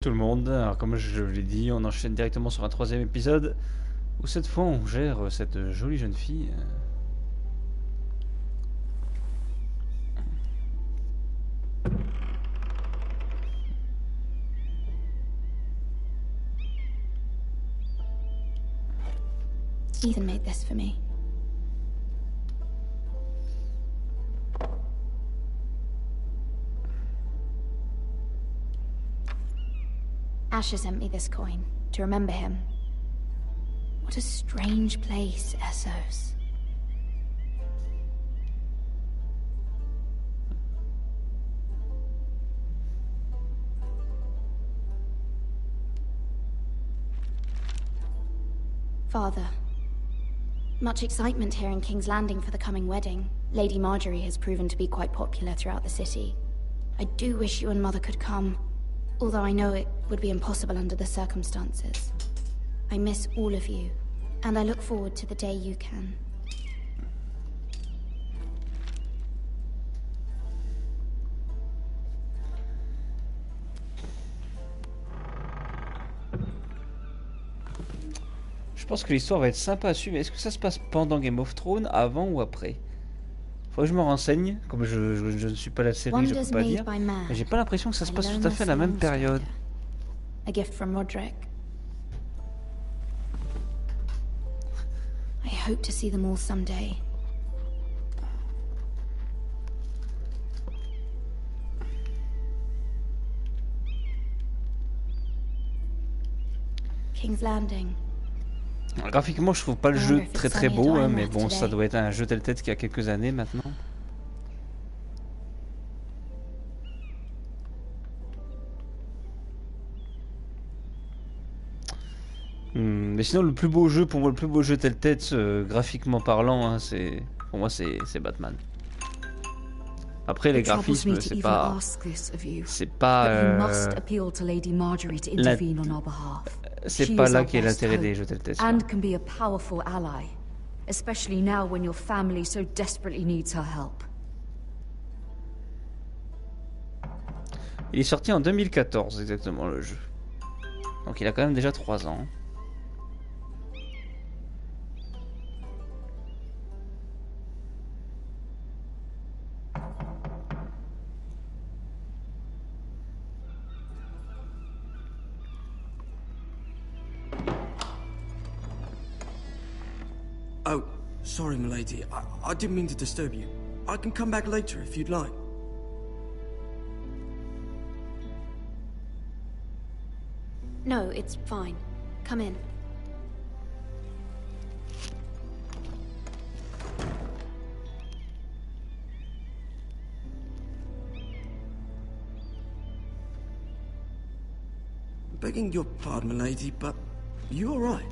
Tout le monde, alors comme je l'ai dit, on enchaîne directement sur un troisième épisode où cette fois on gère cette jolie jeune fille. Ethan made this for me. Asher sent me this coin to remember him. What a strange place, Essos. Father. Much excitement here in King's Landing for the coming wedding. Lady Marjorie has proven to be quite popular throughout the city. I do wish you and Mother could come, although I know it would be impossible under the circumstances. I miss all of you, and I look forward to the day you can. Je pense que l'histoire va être sympa à suivre. Est-ce que ça se passe pendant Game of Thrones, avant ou après? Faudrait que je me renseigne. Comme je ne suis pas la série, je peux pas dire. Mais j'ai pas l'impression que ça se passe tout à fait à la même période. A gift from Roderick. I hope to see them all someday. King's Landing. Alors, graphiquement, je trouve pas le jeu très beau, hein, mais bon, ça doit être un jeu tel-tel qu'il y a quelques années maintenant. Mais sinon, le plus beau jeu, pour moi, le plus beau jeu tel-tel, graphiquement parlant, hein, pour moi, c'est Batman. Après, les graphismes, c'est pas là qu'est l'intérêt des jeux tel-tel. And can be a powerful ally, especially now when your family so desperately needs her help. Il est sorti en 2014 exactement le jeu. Donc il a quand même déjà 3 ans. Oh, sorry, milady. I didn't mean to disturb you. I can come back later if you'd like. No, it's fine. Come in. Begging your pardon, milady, but you all right?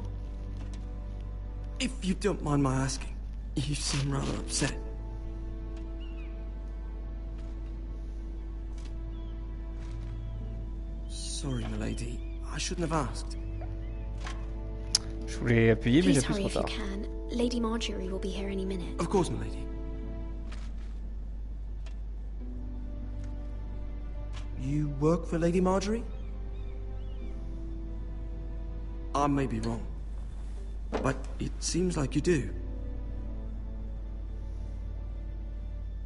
If you don't mind my asking, you seem rather upset. Sorry, milady. I shouldn't have asked. Je voulais appuyer, mais Please j'appuie hurry trop if you tard. can. Lady Marjorie will be here any minute. Of course, milady. You work for Lady Marjorie? I may be wrong, but it seems like you do.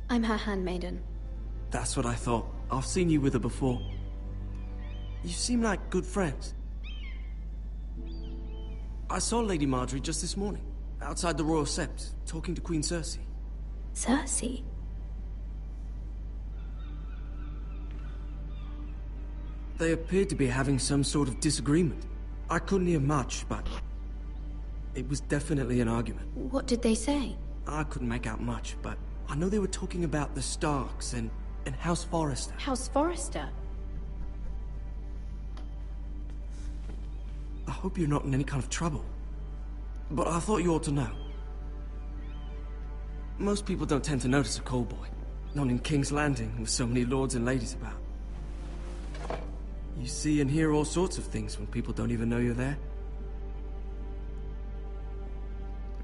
I'm her handmaiden. That's what I thought. I've seen you with her before. You seem like good friends. I saw Lady Marjorie just this morning, outside the Royal Sept, talking to Queen Cersei. Cersei? They appeared to be having some sort of disagreement. I couldn't hear much, but it was definitely an argument. What did they say? I couldn't make out much, but I know they were talking about the Starks and House Forrester. House Forrester? I hope you're not in any kind of trouble, but I thought you ought to know. Most people don't tend to notice a call boy, not in King's Landing with so many lords and ladies about. You see and hear all sorts of things when people don't even know you're there.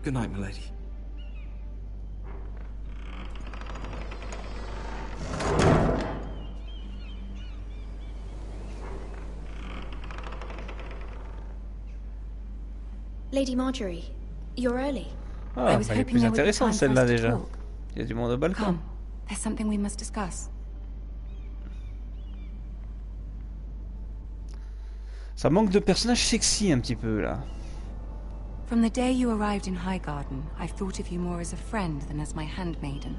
Good night, milady. Lady Marjorie, you're early. Ah, elle est plus intéressante celle-là déjà. Il y a du monde au balcon. Come, there's something we must discuss. Ça manque de personnages sexy un petit peu là. From the day you arrived in Highgarden, I've thought of you more as a friend than as my handmaiden.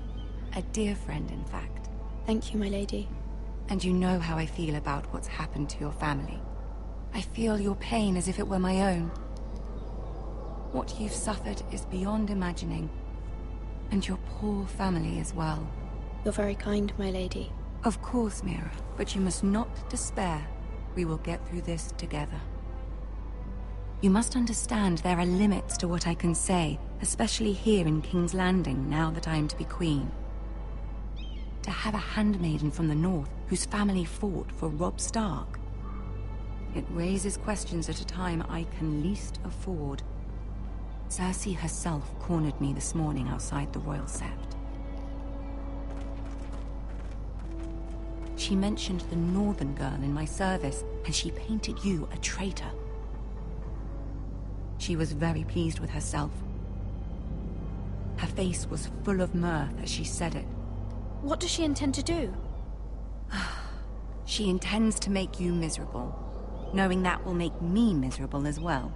A dear friend, in fact. Thank you, my lady. And you know how I feel about what's happened to your family. I feel your pain as if it were my own. What you've suffered is beyond imagining. And your poor family as well. You're very kind, my lady. Of course, Mira, but you must not despair. We will get through this together. You must understand there are limits to what I can say, especially here in King's Landing, now that I am to be queen. To have a handmaiden from the north whose family fought for Robb Stark. It raises questions at a time I can least afford. Cersei herself cornered me this morning outside the Royal Sept. She mentioned the northern girl in my service, and she painted you a traitor. She was very pleased with herself. Her face was full of mirth as she said it. What does she intend to do? She intends to make you miserable, knowing that will make me miserable as well.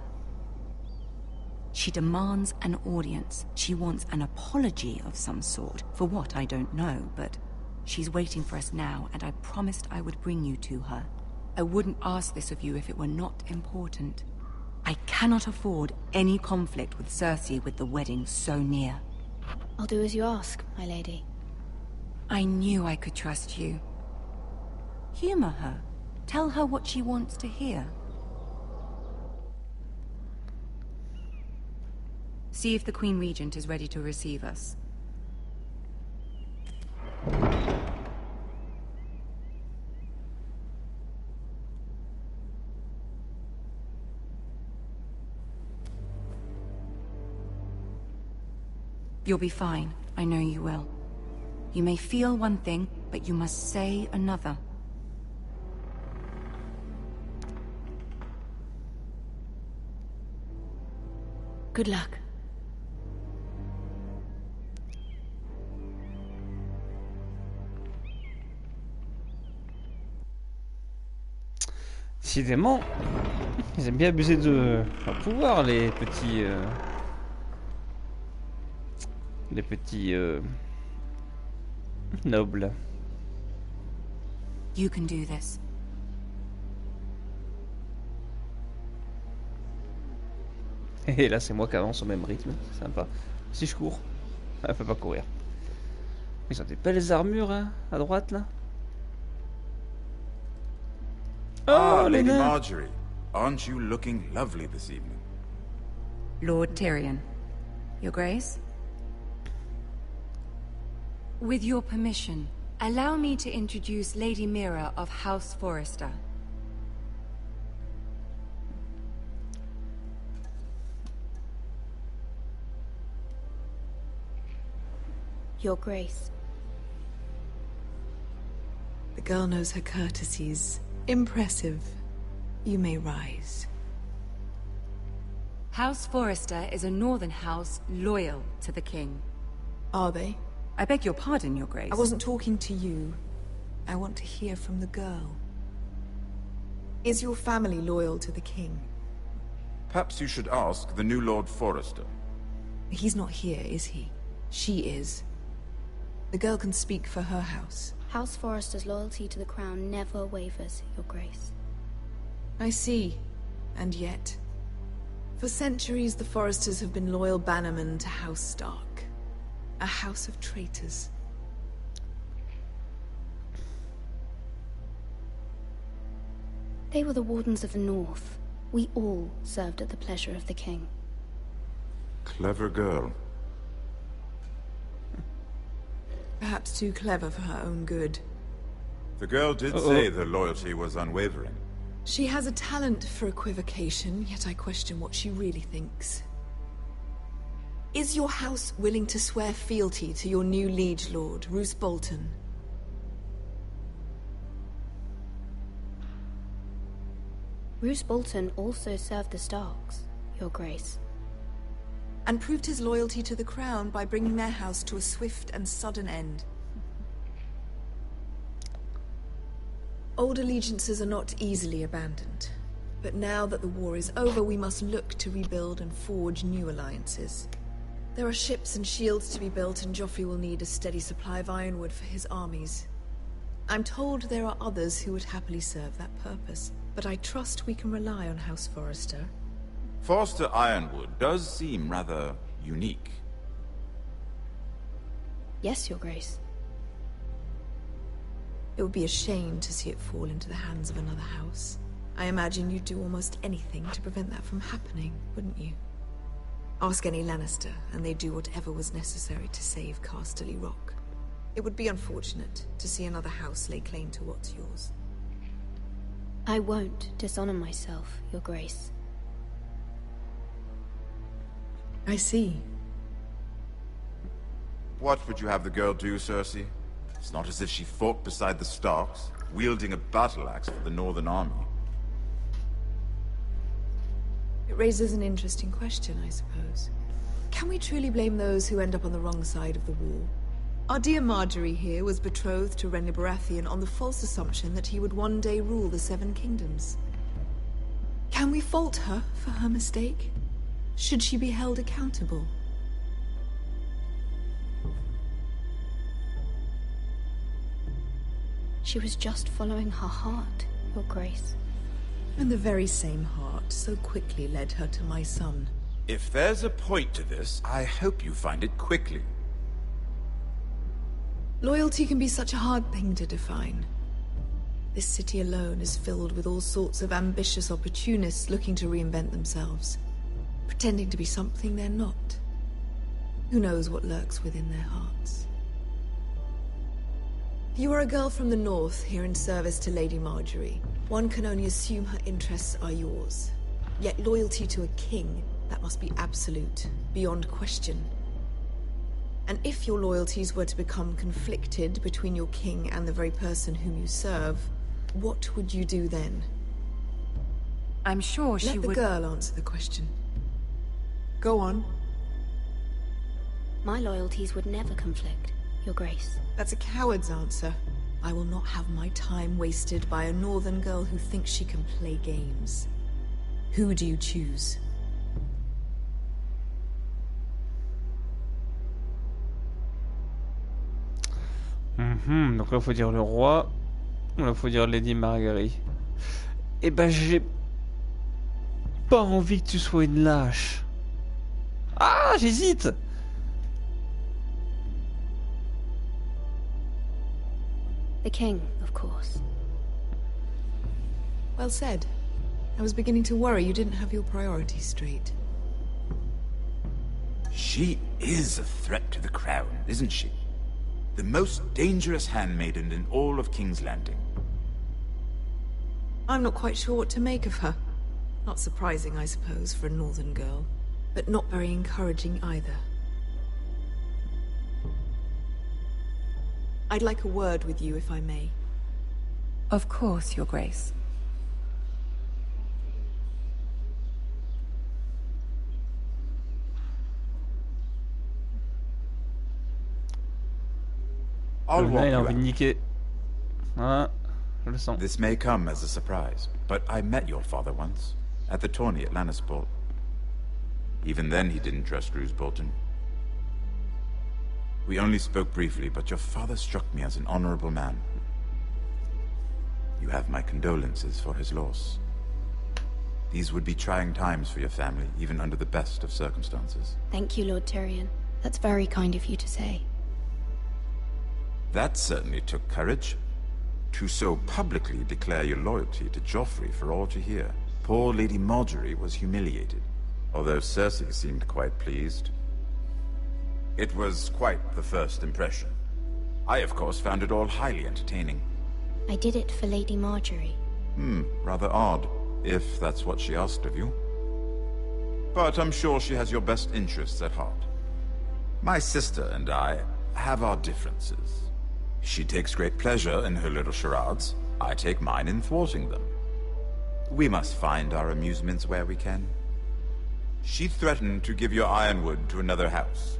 She demands an audience. She wants an apology of some sort, for what I don't know, but she's waiting for us now, and I promised I would bring you to her. I wouldn't ask this of you if it were not important. I cannot afford any conflict with Cersei with the wedding so near. I'll do as you ask, my lady. I knew I could trust you. Humor her. Tell her what she wants to hear. See if the Queen Regent is ready to receive us. You'll be fine. I know you will. You may feel one thing, but you must say another. Good luck. Décidément, ils aiment bien abuser de leur pouvoir, les petits nobles. You can do this. Et là, c'est moi qui avance au même rythme, c'est sympa. Si je cours, elle peut pas courir. Ils ont des belles armures hein, à droite là. Oh, Lady Marjorie, aren't you looking lovely this evening? Lord Tyrion. Your Grace? With your permission, allow me to introduce Lady Mira of House Forrester. Your Grace. The girl knows her courtesies. Impressive. You may rise. House Forrester is a northern house loyal to the king. Are they? I beg your pardon, Your Grace. I wasn't talking to you. I want to hear from the girl. Is your family loyal to the king? Perhaps you should ask the new Lord Forrester. He's not here, is he? She is. The girl can speak for her house. House Forrester's loyalty to the crown never wavers, Your Grace. I see. And yet... For centuries, the Forresters have been loyal bannermen to House Stark. A house of traitors. They were the Wardens of the North. We all served at the pleasure of the king. Clever girl. Perhaps too clever for her own good. The girl did say their loyalty was unwavering. She has a talent for equivocation, yet I question what she really thinks. Is your house willing to swear fealty to your new liege lord, Roose Bolton? Roose Bolton also served the Starks, Your Grace. and proved his loyalty to the crown by bringing their house to a swift and sudden end. Old allegiances are not easily abandoned, but now that the war is over, we must look to rebuild and forge new alliances. There are ships and shields to be built, and Joffrey will need a steady supply of ironwood for his armies. I'm told there are others who would happily serve that purpose, but I trust we can rely on House Forrester. Forrester Ironwood does seem rather unique. Yes, Your Grace. It would be a shame to see it fall into the hands of another house. I imagine you'd do almost anything to prevent that from happening, wouldn't you? Ask any Lannister, and they'd do whatever was necessary to save Casterly Rock. It would be unfortunate to see another house lay claim to what's yours. I won't dishonor myself, Your Grace. I see. What would you have the girl do, Cersei? It's not as if she fought beside the Starks, wielding a battle axe for the Northern Army. It raises an interesting question, I suppose. Can we truly blame those who end up on the wrong side of the war? Our dear Marjorie here was betrothed to Renly Baratheon on the false assumption that he would one day rule the Seven Kingdoms. Can we fault her for her mistake? Should she be held accountable? She was just following her heart, Your Grace. And the very same heart so quickly led her to my son. If there's a point to this, I hope you find it quickly. Loyalty can be such a hard thing to define. This city alone is filled with all sorts of ambitious opportunists looking to reinvent themselves, pretending to be something they're not. Who knows what lurks within their hearts? You are a girl from the north here in service to Lady Marjorie. One can only assume her interests are yours. Yet loyalty to a king, that must be absolute, beyond question. And if your loyalties were to become conflicted between your king and the very person whom you serve, what would you do then? I'm sure she would... Let the girl answer the question. Go on. My loyalties would never conflict, Your Grace. That's a coward's answer. I will not have my time wasted by a northern girl who thinks she can play games. Who do you choose? Donc là, il faut dire le roi. Là, il faut dire Lady Margaery. Eh ben, j'ai pas envie que tu sois une lâche. Ah, j'hésite. The king, of course. Well said. I was beginning to worry you didn't have your priorities straight. She is a threat to the crown, isn't she? The most dangerous handmaiden in all of King's Landing. I'm not quite sure what to make of her. Not surprising, I suppose, for a northern girl, but not very encouraging either. I'd like a word with you, if I may. Of course, Your Grace. I'll walk you envie de out. niquer. Ah, je le sens. This may come as a surprise, but I met your father once, at the tourney at Lannisport. Even then he didn't trust Roose Bolton. We only spoke briefly, but your father struck me as an honorable man. You have my condolences for his loss. These would be trying times for your family, even under the best of circumstances. Thank you, Lord Tyrion. That's very kind of you to say. That certainly took courage. To so publicly declare your loyalty to Joffrey for all to hear. Poor Lady Marjorie was humiliated, although Cersei seemed quite pleased. It was quite the first impression. I, of course, found it all highly entertaining. I did it for Lady Marjorie. Rather odd, if that's what she asked of you. But I'm sure she has your best interests at heart. My sister and I have our differences. She takes great pleasure in her little charades. I take mine in thwarting them. We must find our amusements where we can. She threatened to give your ironwood to another house.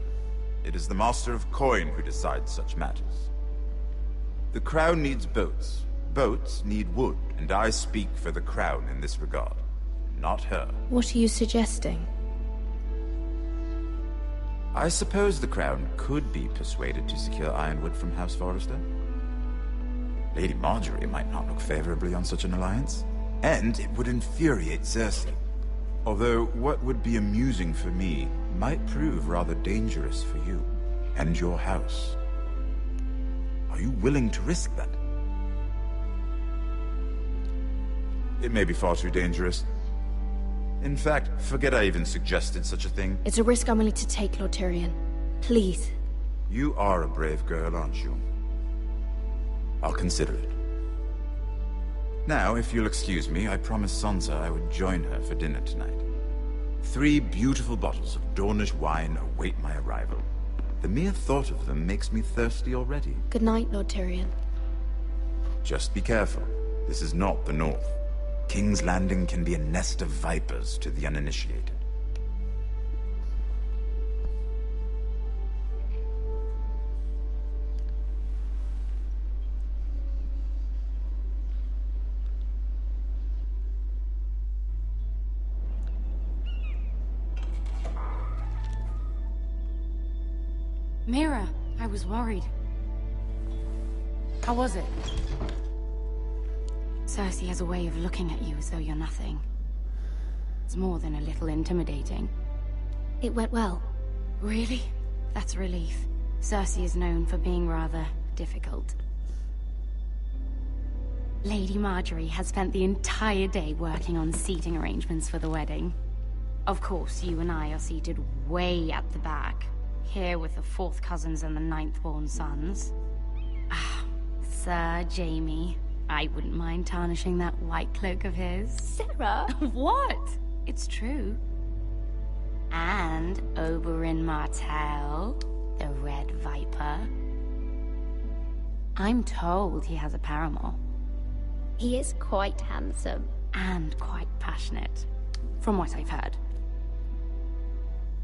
It is the Master of Coin who decides such matters. The Crown needs boats. Boats need wood, and I speak for the Crown in this regard. Not her. What are you suggesting? I suppose the Crown could be persuaded to secure ironwood from House Forrester. Lady Marjorie might not look favorably on such an alliance, and it would infuriate Cersei. Although what would be amusing for me might prove rather dangerous for you and your house. Are you willing to risk that? It may be far too dangerous. In fact, forget I even suggested such a thing. It's a risk I'm willing to take, Lord Tyrion. Please. You are a brave girl, aren't you? I'll consider it. Now, if you'll excuse me, I promised Sansa I would join her for dinner tonight. 3 beautiful bottles of Dornish wine await my arrival. The mere thought of them makes me thirsty already. Good night, Lord Tyrion. Just be careful. This is not the North. King's Landing can be a nest of vipers to the uninitiated. Mira, I was worried. How was it? Cersei has a way of looking at you as though you're nothing. It's more than a little intimidating. It went well. Really? That's a relief. Cersei is known for being rather difficult. Lady Marjorie has spent the entire day working on seating arrangements for the wedding. Of course, you and I are seated way at the back, here with the 4th cousins and the 9th-born sons. Ah, Sir Jaime. I wouldn't mind tarnishing that white cloak of his. Sarah! What? It's true. And Oberyn Martell, the Red Viper. I'm told he has a paramour. He is quite handsome. And quite passionate, from what I've heard.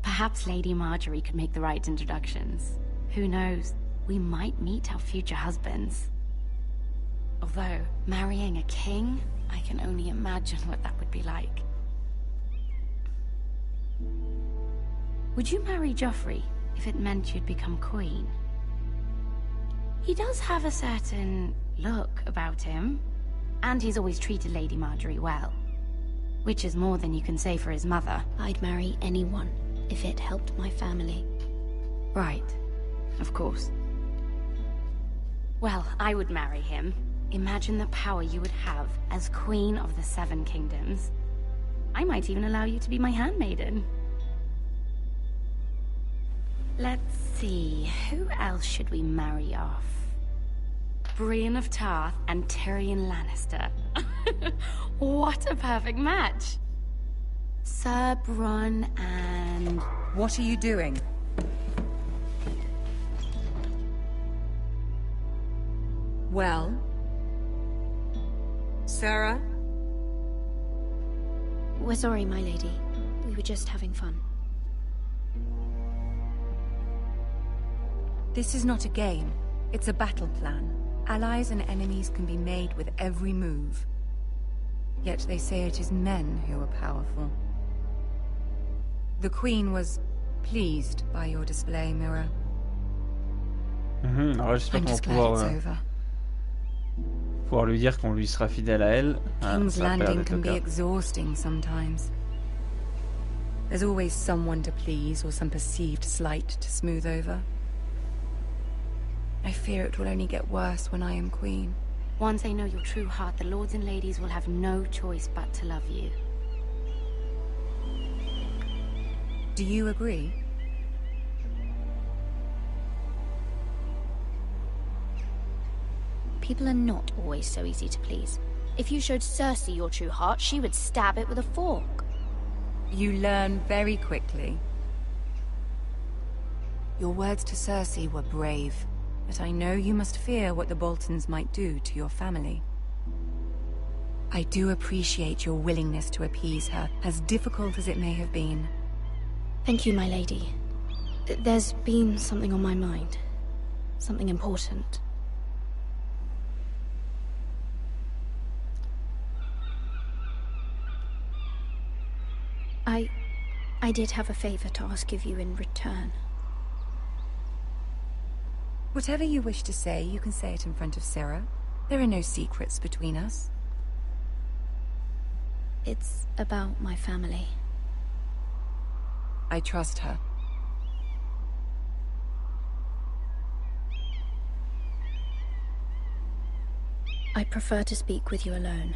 Perhaps Lady Marjorie could make the right introductions. Who knows? We might meet our future husbands. Although, marrying a king, I can only imagine what that would be like. Would you marry Joffrey if it meant you'd become queen? He does have a certain look about him, and he's always treated Lady Marjorie well. Which is more than you can say for his mother. I'd marry anyone if it helped my family. Right. Of course. Well, I would marry him. Imagine the power you would have as Queen of the 7 Kingdoms. I might even allow you to be my handmaiden. Let's see, who else should we marry off? Brienne of Tarth and Tyrion Lannister. What a perfect match! Sir Bronn and... What are you doing? Well? Sarah? We're sorry, my lady. We were just having fun. This is not a game. It's a battle plan. Allies and enemies can be made with every move. Yet they say it is men who are powerful. The Queen was pleased by your display, Mira. Alors j'espère qu'on va pouvoir lui dire qu'on lui sera fidèle à elle. King's Landing can be exhausting sometimes. There's always someone to please or some perceived slight to smooth over. I fear it will only get worse when I am queen. Once they know your true heart, the lords and ladies will have no choice but to love you. Do you agree? People are not always so easy to please. If you showed Cersei your true heart, she would stab it with a fork. You learn very quickly. Your words to Cersei were brave, but I know you must fear what the Boltons might do to your family. I do appreciate your willingness to appease her, as difficult as it may have been. Thank you, my lady. There's been something on my mind. Something important. I did have a favor to ask of you in return. Whatever you wish to say, you can say it in front of Sarah. There are no secrets between us. It's about my family. I trust her. I prefer to speak with you alone.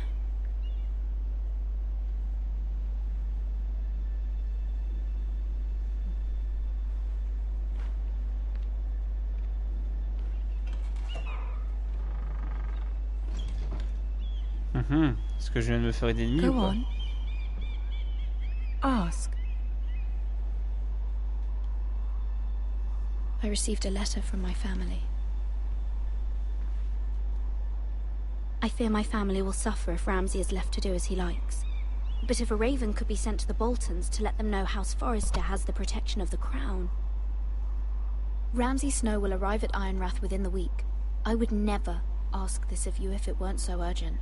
Est-ce que je viens de me faire aider d'ennemis ou Go pas? on. Ask. I received a letter from my family. I fear my family will suffer if Ramsay is left to do as he likes. But if a raven could be sent to the Boltons to let them know House Forrester has the protection of the crown... Ramsay Snow will arrive at Ironrath within the week. I would never ask this of you if it weren't so urgent.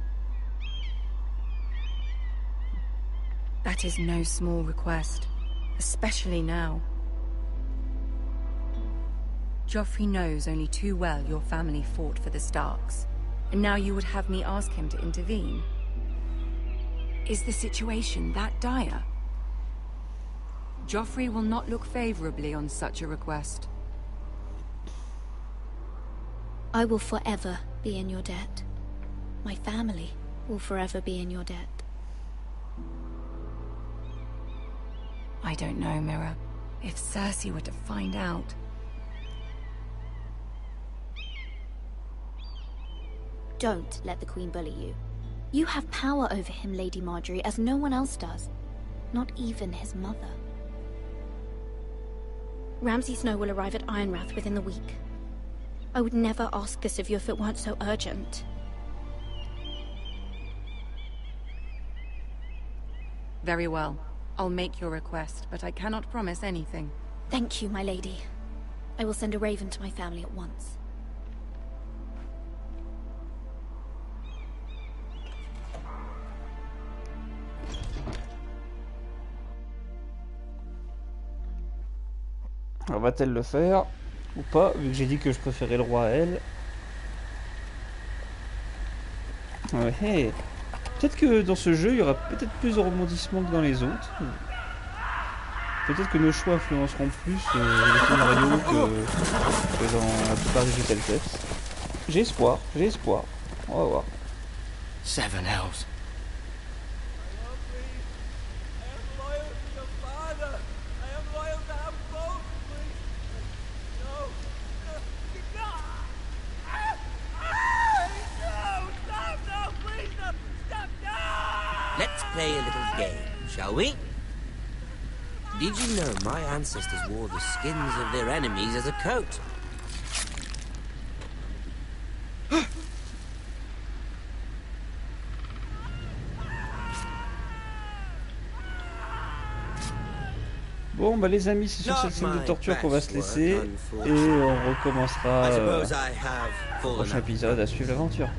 That is no small request, especially now. Joffrey knows only too well your family fought for the Starks, and now you would have me ask him to intervene. Is the situation that dire? Joffrey will not look favorably on such a request. I will forever be in your debt. My family will forever be in your debt. I don't know, Mira. If Cersei were to find out... Don't let the Queen bully you. You have power over him, Lady Marjorie, as no one else does. Not even his mother. Ramsay Snow will arrive at Ironrath within the week. I would never ask this of you if it weren't so urgent. Very well. I'll make your request, but I cannot promise anything. Thank you, my lady. I will send a raven to my family at once. Alors, va-t-elle le faire ou pas, vu que j'ai dit que je préférais le roi à elle? Ouais. Peut-être que dans ce jeu, il y aura peut-être plus de rebondissements que dans les autres. Peut-être que nos choix influenceront plus les scénarios que dans la plupart des jeux Telltale. J'ai espoir, j'ai espoir. On va voir. Seven Hells. Let's play a little game, shall we? Did you know my ancestors wore the skins of their enemies as a coat? Bon bah les amis, c'est sur cette scène de torture qu'on va se laisser et on recommencera au prochain épisode à suivre l'aventure.